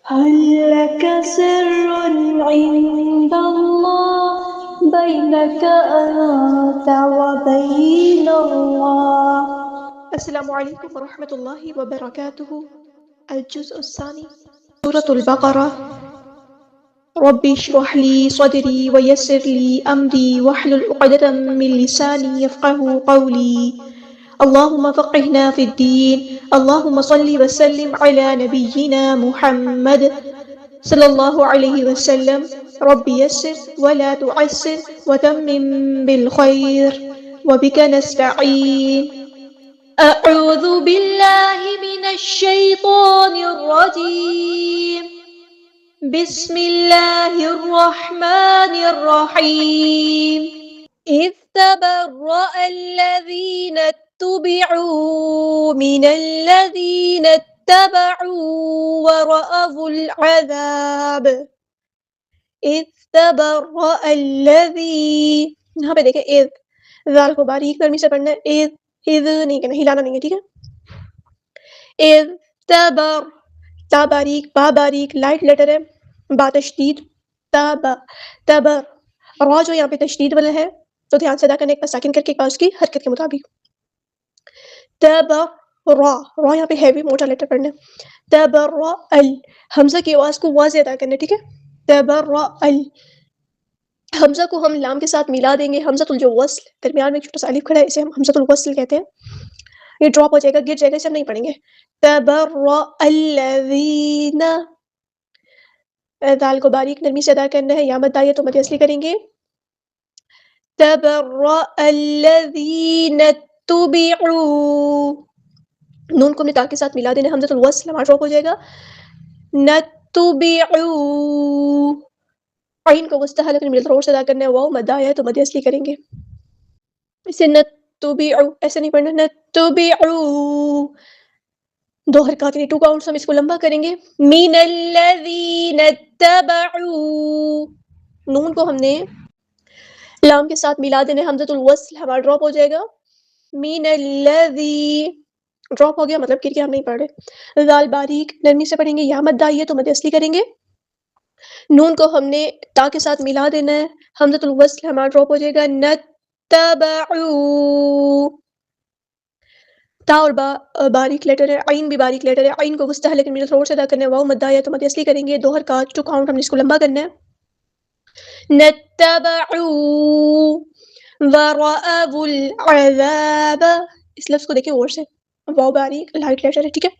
هل لك سر عند الله بينك أنت وبين الله. السلام علیکم ورحمۃ اللہ وبرکاتہ۔ الجزء الثانی، سورۃ البقرہ۔ رب اشرح لي صدری ويسر لي امری واحلل عقدۃ من لسانی يفقهوا قولی۔ اللهم فقهنا في الدين، اللهم صل وسلم على نبينا محمد صلی اللہ علیہ وسلم۔ رب یسر ولا تعسر وتمم بالخير وبك نستعين۔ أعوذ بالله من الشيطان الرجيم، بسم الله الرحمن الرحيم۔ إذ تبرأ الذين اتبعوا من الذين اتبعوا ورأوا العذاب۔ إذ تبرأ الذي، یہاں پہ دیکھیں اذ، ذال کو باریک نرمی سے پڑھنا ہے، اذ نہیں کہنا، ہلانا نہیں ہے، ٹھیک ہے۔ اذ تبر، تا باریک، با باریک، لائٹ لیٹر ہے، با تشدید، تب تبر، را جو یہاں پہ تشدید والا ہے تو دھیان سے ادا کرنے کا، ساکن کر کے اس کی حرکت کے مطابق۔ تبر، را، را یہاں پہ ہیوی موٹا لیٹر پڑھنا ہے۔ تبر ال، حمزہ کی آواز کو واضح ادا کرنا ہے، ٹھیک ہے۔ تبر ال، حمزہ کو ہم لام کے ساتھ ملا دیں گے، حمزۃ الجو وصل، درمیان میں ایک چھوٹا سا الف کھڑا ہے، اسے ہم حمزۃ الوصل کہتے ہیں۔ یہ ڈراپ ہو جائے گا، گر جائے گا، اسے ہم نہیں پڑھیں گے۔ تبرأ الذین، دال کو باریک نرمی سے ادا کرنا ہے، یا مد آئیے تو مد اصلی کریں گے۔ تبرأ الذین اتبعوا، نون کو ہم نے تا کے ساتھ ملا دینا، حمزۃ الوصل ہمارا ڈراپ ہو جائے گا۔ نتبعوا، عین کو وسطی حلق میں روڑ سے ادا کرنا ہے، واو مد آیا ہے تو مد اصلی کریں گے۔ اسے نتبعوا ایسے نہیں پڑھنا، نتبعوا، دو حرکات یعنی 2 کاؤنٹس ہم اس کو لمبا کریں گے۔ من الذین اتبعوا، نون کو ہم نے لام کے ساتھ ملا دینا، حمزۃ الوصل ہمارا ڈراپ ہو جائے گا۔ من الذی، ڈراپ ہو گیا مطلب کہ ہم نہیں پڑھ رہے۔ ذال باریک نرمی سے پڑھیں گے، یا مد آئی ہے تو مد اصلی کریں گے۔ نون کو ہم نے تا کے ساتھ ملا دینا ہے، حمزۃ الوصل ہمارا ڈراپ ہو جائے گا۔ نتبعوا، تا اور با باریک لیٹر ہے، عین بھی باریک لیٹر ہے، عین کو وسطی حلق میں تھوڑا سے ادا کرنا ہے، واو مد آیا تو مد اصلی کریں گے۔ 2 حرکات 2 کاؤنٹ ہم نے اس کو لمبا کرنا ہے۔ نتبعوا ورأوا العذاب، اس لفظ کو دیکھیں غور سے، واو باریک لائٹ لیٹر ہے، ٹھیک ہے،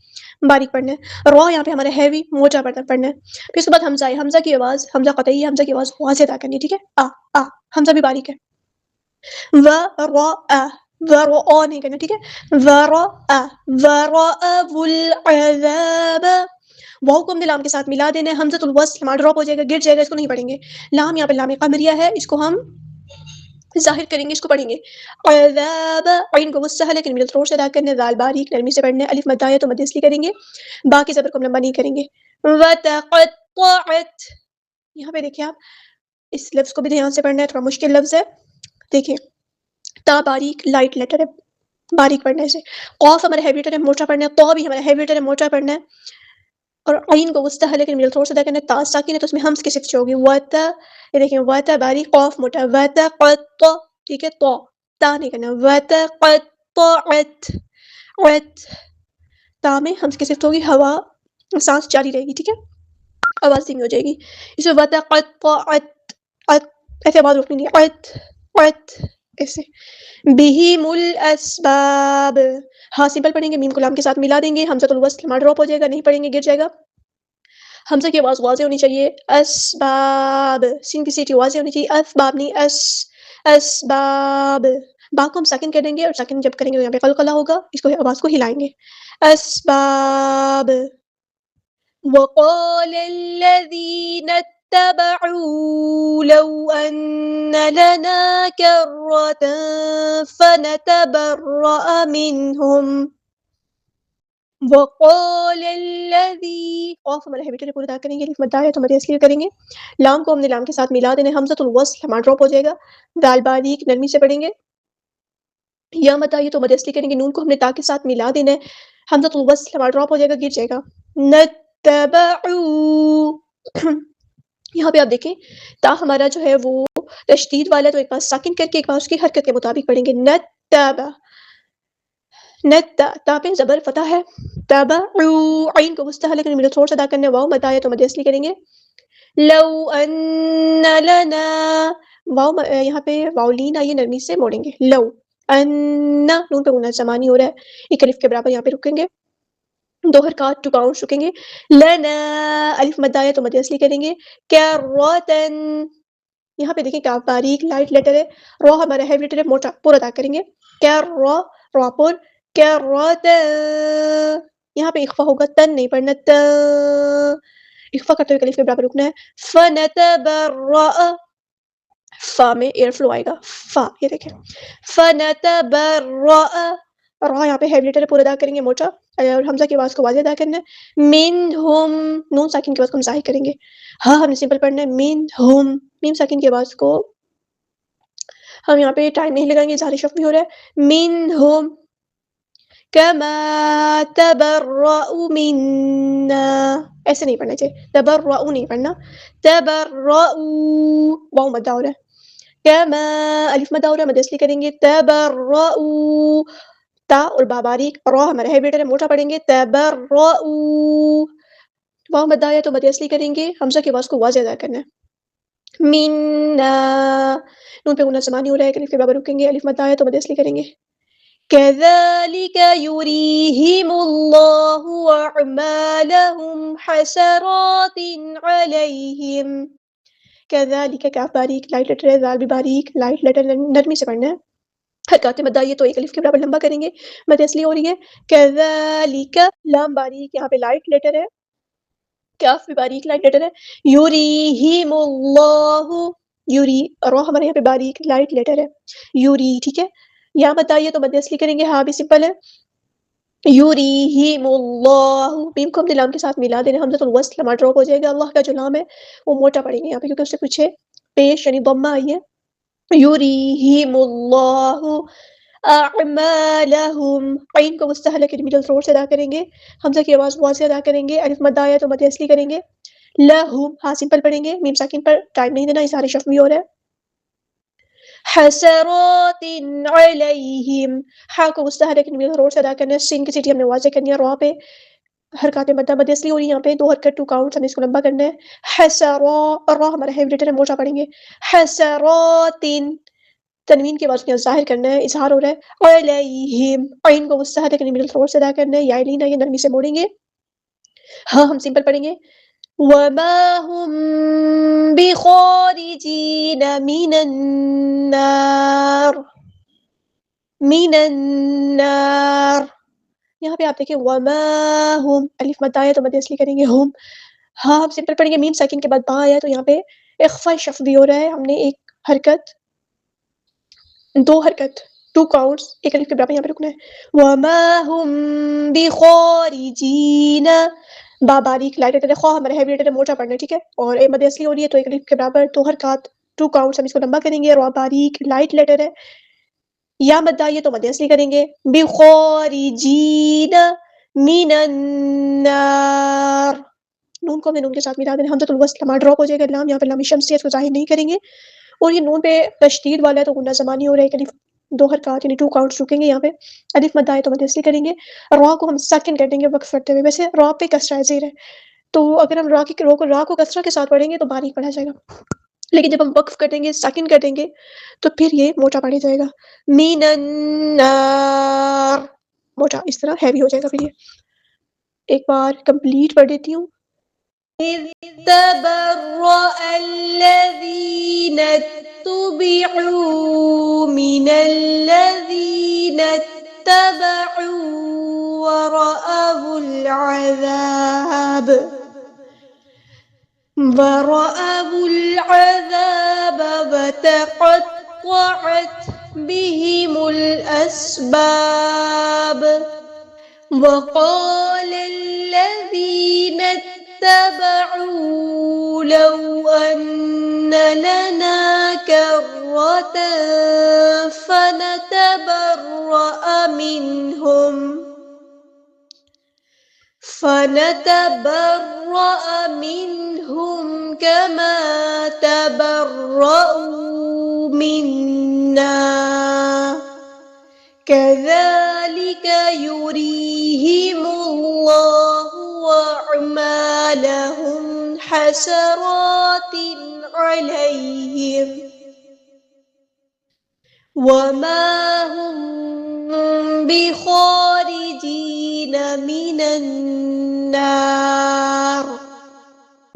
باریک پڑھنا ہے۔ را یہاں پہ ہمارا ہیوی موٹا پڑھنا ہے۔ پھر اس کے بعد حمزہ ہے، حمزہ کی آواز، حمزہ قطعی ہے، حمزہ کی آواز واضح ادا کرنی ہے، ٹھیک ہے۔ آ حمزہ بھی باریک ہے۔ ورأ، ورأ نہیں کرنا، ٹھیک ہے۔ ورأ ورأوا العذاب، واو کو ہم نے لام کے ساتھ ملا دینا ہے، حمزۃ الوصل ہمارا ڈراپ ہو جائے گا، گر جائے گا، اس کو نہیں پڑھیں گے۔ لام یہاں پہ لام قمریہ ہے، اس کو ہم ظاہر کریں گے، اس کو پڑھیں گے۔ عذاب، عین کو وسطی حلق میں تھوڑا سے ادا کرنا ہے، ذال باریک نرمی سے پڑھنا ہے، الف مد آیا تو مد اصلی کریں گے، با کی زبر کو ہم لمبا نہیں کریں گے۔ وتقطعت، یہاں پہ دیکھیں آپ، اس لفظ کو بھی دھیان سے پڑھنا ہے، تھوڑا مشکل لفظ ہے، دیکھیں، تا باریک لائٹ لیٹر ہے، باریک پڑھنا ہے اسے۔ قاف ہمارا ہیوی لیٹر ہے، موٹا پڑھنا ہے۔ طا بھی ہمارا ہیوی لیٹر ہے، موٹا پڑھنا ہے، اور عین کو وسطی حلق میں تھوڑا سا ادا کرنا ہے، تا ساکن ہے تو اس میں ہمز کی صفت ہوگی۔ وتا، یہ دیکھیں، وتا باریک، قاف موٹا، وتقطع، ٹھیک ہے، تو تا نہیں کرنا، وتقطعت، عت، تا میں ہمز کی صفت ہوگی، ہوا سانس جاری رہے گی، ٹھیک ہے، آواز دھیمی ہو جائے گی۔ اس میں وتقطعت، ایسے آواز روکنی نہیں، عت ایسے۔ بہم الاسباب، ہاں سمپل پڑھیں گے، میم کو لام کے ساتھ ملا دیں گے، حمزۃ الوصل ہمارا ڈراپ ہو جائے گا، نہیں پڑھیں گے، گر جائے گا۔ حمزہ کی آواز واضح ہونی چاہیے، اسباب، سین کی سیٹی واضح ہونی چاہیے، اسباب نہیں، اسباب، با کو ہم ساکن کر دیں گے، اور ساکن جب کریں گے تو یہاں پہ قلقلہ ہوگا، اس کو آواز کو ہلائیں گے۔ اسباب، وقال الذين اتبعوا لو أن لنا كرة فنتبرأ منهم، وقال الذي، قاف ہمارا ہیوی پورا ادا کریں گے، الف مد آیا تو مد اصلی کریں گے۔ لام کو ہم نے لام کے ساتھ ملا دینا، حمزۃ الوصل ہمارا ڈراپ ہو جائے گا، دال باریک نرمی سے پڑھیں گے، یا مد آئی تو مد اصلی کریں گے، نون کو ہم نے تا کے ساتھ ملا دینا ہے، حمزۃ الوصل ہمارا ڈراپ ہو جائے گا، گر جائے گا۔ نتبعوا، یہاں پہ آپ دیکھیں تا ہمارا جو ہے وہ تشدید والا، تو ایک بار ساکن کر کے ایک بار اس کی حرکت کے مطابق پڑھیں گے. نتبع، تا پہ زبر فتح ہے. تبعو، عین کو مستحل لیکن مجھے تھوڑا سا ادا کرنے، واؤ مد آیا تو مد اصلی کریں گے. لو ان لنا، واؤ یہاں پہ واؤ لین آئیے نرمی سے موڑیں گے. لو ان، نون پہ گنا زمانی ہو رہا ہے، ایک الف کے برابر یہاں پہ رکیں گے، 2 حرکات 2 کاؤنٹ رکیں گے. لنا، الف مد آیا تو مد اصلی کریں گے. کرتن، یہاں پہ دیکھیں کاف باریک لائٹ لیٹر ہے، رو ہمارا ہیوی لیٹر ہے موٹا، پورا ادا کریں گے. را پور، یہاں پہ اخفا ہوگا، تن نہیں پڑھنا، اخفا کرتے ہوئے الف کے برابر رکنا ہے. فنتبرأ، فا میں ایئر فلو آئے گا، فا، یہ دیکھیں فنتبرأ، را یہاں پہ ہیوی لیٹر ہے، پورا ادا کریں گے موٹا، اور حمزہ کی آواز کو واضح ادا کرنا ہے. منہم، نون ساکن کی آواز کو ہم ظاہر کریں گے. ہاں ہم نے سمپل پڑھنا ہے. منہم، میم ساکن کی آواز کو ہم یہاں پہ ٹائم نہیں لگائیں گے، اظہار شفوی ہو رہا ہے. منہم کما تبرؤوا منا، ایسے نہیں پڑھنا چاہیے، تبرؤوا نہیں پڑھنا، تبرؤوا، واؤ مدہ ہو رہا ہے. کما، الف مدہ ہو رہا ہے، مد اصلی کریں گے. تبرؤوا، تا اور با باریک، را ہمارا ہیوی لیٹر ہے موٹا پڑھیں گے. تبرؤوا، واؤ مدہ آیا تو مد اصلی کریں گے، حمزہ کی آواز کو واضح ادا کرنا ہے. منا، نون پہ گنا زمانی ہو رہا ہے، الف کے برابر رکیں گے، الف مد آیا تو مد اصلی کریں گے. كذلك يريهم الله أعمالهم حسرات عليهم. كذلك کاف باریک لائٹ لیٹر ہے، زال بھی باریک لائٹ لیٹر، نرمی سے پڑھنا ہے. حرکات مد آئیے تو ایک الف کے برابر لمبا کریں گے، مد اصلی ہو رہی ہے. كذلك، لام باریک یہاں پہ لائٹ لیٹر ہے، کاف بھی باریک لائٹ لیٹر ہے. یریہم اللہ، یوری، رو ہمارے یہاں پہ باریک لائٹ لیٹر ہے، یوری، ٹھیک ہے. یا بتائیے تو مد اصلی کریں گے، ہاں بھی سمپل ہے. یریہم اللہ، میم کو ہم لام کے ساتھ ملا دینا، حمزۃ الوصل ہمارا ڈراپ ہو جائے گا. اللہ کا جو نام ہے وہ موٹا پڑیں گے یہاں پہ، کیونکہ اس سے پیچھے پیش یعنی ضمہ آئی ہے. یریہم اللہ اعمالہم، عین کو مستحل ہے کہ میڈل تھروٹ سے ادا کریں گے، حمزہ کی آواز واضح ادا کریں گے، الف مد آیا تو مد اصلی کریں گے. لہم، ہاں سمپل پڑھیں گے، میم ساکن پر ٹائم نہیں دینا، اظہار شفوی ہو رہا ہے. حسرات علیہم، ہاں کو مستحل ہے کہ میڈل تھروٹ سے ادا کرنا ہے، سین کی سیٹی ہم نے واضح کرنی ہے. را پہ حرکات مدہ مد اصلی ہو رہی ہے، یہاں پہ 2 حرکت 2 کاؤنٹس ہمیں اس کو لمبا کرنا ہے. حسرا، را ہمارا ہیوی لیٹر ہے موٹا پڑھیں گے. حسرات، تنوین کے بعد ظاہر کرنا ہے، اظہار ہو رہا ہے. علیہم، عین کو مستحل ہے کہ مڈل تھروٹ سے ادا کرنا ہے، یا لینا یہ نرمی سے موڑیں گے. ہاں ہم سمپل پڑھیں گے. وما هم بخارجین من النار، من النار، یہاں پہ آپ دیکھیں وما هم، الف مد آیا تو مد اصلی کریں گے. ہم، ہاں ہم سمپل پڑھیں گے، میم ساکن کے بعد با آیا تو یہاں پہ اخفا شفوی ہو رہا ہے، ہم نے ایک حرکت 2 حرکت 2 کاؤنٹس ایک الف کے برابر یہاں پہ رکنا ہے. وما هم بخارجین، با باریک لائٹ لیٹر ہے، خواہ ہمارا ہیوی لیٹر ہے موٹا پڑھنا ہے، ٹھیک ہے. اور مد اصلی ہو رہی ہے تو ایک الف کے برابر 2 حرکات 2 کاؤنٹس ہم اس کو لمبا کریں گے. را باریک لائٹ لیٹر ہے، یا مد آئیے تو مد اصلی کریں گے. بخارجین من النار، نون کو ہمیں نون کے ساتھ ملا دینا، حمزۃ الوصل ہمارا ڈراپ ہو جائے گا. لام یہاں پہ لام شمسیہ کو ظاہر نہیں کریں گے، اور یہ نون پہ تشدید والا ہے تو غنہ زمانی ہو رہا ہے کہ 2 حرکات یعنی 2 کاؤنٹس رکیں گے. یہاں پہ الف مد آئے تو مد اصلی کریں گے. را کو ہم ساکن کر دیں گے وقف کرتے ہوئے، ویسے را پہ کسرہ زیر ہے تو اگر ہم را کو کسرہ کے ساتھ پڑھیں گے تو باریک پڑھا جائے گا، لیکن جب ہم وقف کر دیں گے ساکن کر دیں گے تو پھر یہ موٹا پڑھا جائے گا. من النار، موٹا اس طرح ہیوی ہو جائے گا. پھر یہ ایک بار کمپلیٹ پڑھ دیتی ہوں. إذ تبرأ الذين اتبعوا من الذين اتبعوا ورأوا العذاب وتقطعت بهم الأسباب. وقال الذين اتبعوا لو أن لنا كرة فنتبرأ منهم كما تبرأوا منا كذلك يريهم الله أعمالهم حسرات عليهم وما هم بخارجين من النار.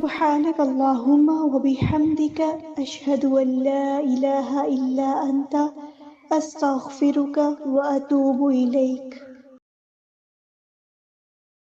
سبحانك اللهم وبحمدك أشهد أن لا إله إلا أنت أستغفرك وأتوب إليك.